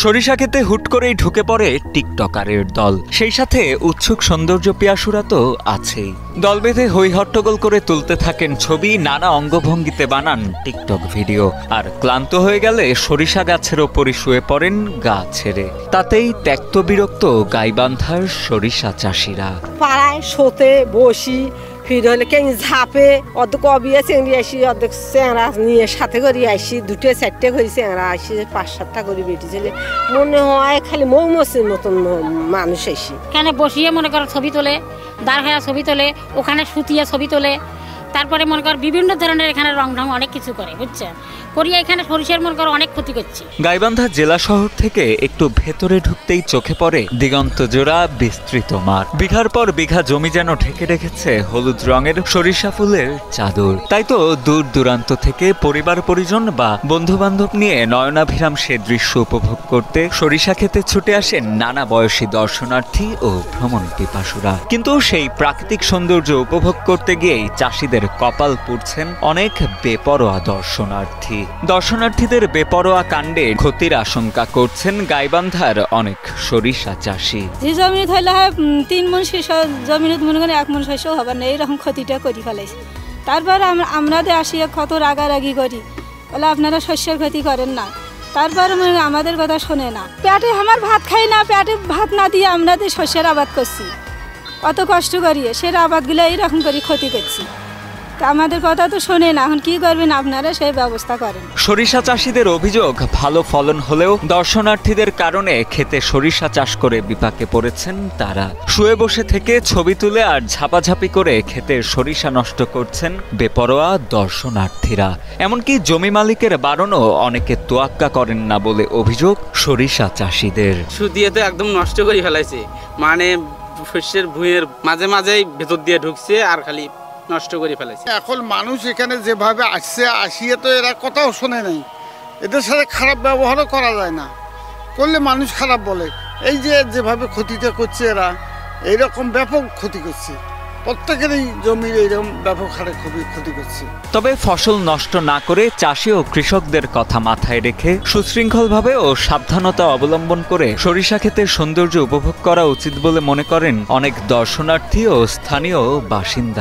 সরিষা খেতে হুট করেই ঢুকে পড়ে টিকটকারের দল, সেই সাথে উৎসুক সৌন্দর্য পিয়াসুরা তো আছেই। দল বেঁধে হই হট্টগোল করে তুলতে থাকেন ছবি, নানা অঙ্গভঙ্গিতে বানান টিকটক ভিডিও। আর ক্লান্ত হয়ে গেলে সরিষা গাছের ওপরই শুয়ে পড়েন গা ছেড়ে। তাতেই ত্যক্ত বিরক্ত গাইবান্ধার সরিষা চাষিরা। পাড়ায় শোতে বসি, ফির হলে কেন ঝাপে, অর্ধেক অবিয়ে চেংড়ি আসি, অর্ধেক চেংড়া নিয়ে সাথে করে আসি, দুটো চারটে করে চেংড়া আসি, 5-7টা করে বেটি ছেলে। মনে হয় খালি মৌমাছির মতন মানুষ আসি। কেন বসিয়ে মনে করো ছবি তোলে, দাঁড় হয়ে ছবি তোলে, ওখানে সুতিয়ে ছবি তোলে, তারপরে মনে কর বিভিন্ন ধরনের এখানে রং ঢং অনেক কিছু করে, বুঝছেন, করিয়া এখানে সরিষার মনে করো অনেক ক্ষতি করছে। গাইবান্ধা জেলা শহর থেকে একটু ভেতরে ঢুকতেই চোখে পড়ে দিগন্ত জোড়া বিস্তৃত মাঠ। বিঘার পর বিঘা জমি যেন ঢেকে রেখেছে হলুদ রঙের সরিষা ফুলের চাদর। তাই তো দূর দূরান্ত থেকে পরিবার পরিজন বা বন্ধু বান্ধব নিয়ে নয়নাভিরাম সে দৃশ্য উপভোগ করতে সরিষা খেতে ছুটে আসেন নানা বয়সী দর্শনার্থী ও ভ্রমণ পিপাসুরা। কিন্তু সেই প্রাকৃতিক সৌন্দর্য উপভোগ করতে গিয়েই চাষিদের কপাল পুড়ছেন অনেক বেপরোয়া দর্শনার্থী। দর্শনার্থীদের বেপরোয়া কাণ্ডে ক্ষতির আশঙ্কা করছেন গাইবান্ধার অনেক সরিষা চাষি। যে জমি হইলে 3 মণ জমিনে মনে করেন 1 মণ শস্য হবে না, এইরকম ক্ষতিটা করে ফেলাইছে। তারপর আমরা আসিয়া কত রাগারাগি করি, বলে আপনারা শস্যের ক্ষতি করেন না, তারপর আমাদের কথা শোনে না। পেটে আমার ভাত খাই না, পেটে ভাত না দিয়ে আমরা শস্যের আবাদ করছি, কত কষ্ট করিয়ে সে আবাদগুলো এইরকম করে ক্ষতি করছি। আমাদের কথা তো শোনে না, এখন কি করবেন আপনারা সেই ব্যবস্থা করেন। সরিষা চাষিদের অভিযোগ, ভালো ফলন হলেও দর্শনার্থীদের কারণে খেতে সরিষা চাষ করে বিপাকে পড়েছেন তারা। শুয়ে বসে থেকে ছবি তুলে আর ঝাপাঝাপি করে ক্ষেতের সরিষা নষ্ট করছেন বেপরোয়া দর্শনার্থীরা। এমনকি জমি মালিকের বারণও অনেকে তোয়াক্কা করেন না বলে অভিযোগ সরিষা চাষিদের। সুদিয়ে তো একদম নষ্ট করে ফেলাইছে, মানে শস্যের ভুঁইয়ের মাঝে মাঝেই ভেতর দিয়ে ঢুকছে আর খালি নষ্ট করে ফেলেছে। এখন মানুষ এখানে যেভাবে আসিয়ে তো এরা কথাও শোনে নাই, এদের সাথে খারাপ ব্যবহারও করা যায় না, করলে মানুষ খারাপ বলে। এই যে যেভাবে ক্ষতিটা করছে এরা, এইরকম ব্যাপক ক্ষতি করছে, প্রত্যেকেরই জমির এইরকম ব্যাপক হারে ক্ষতি করছে। তবে ফসল নষ্ট না করে চাষি ও কৃষকদের কথা মাথায় রেখে সুশৃঙ্খলভাবে ও সাবধানতা অবলম্বন করে সরিষা ক্ষেতের সৌন্দর্য উপভোগ করা উচিত বলে মনে করেন অনেক দর্শনার্থী ও স্থানীয় বাসিন্দা।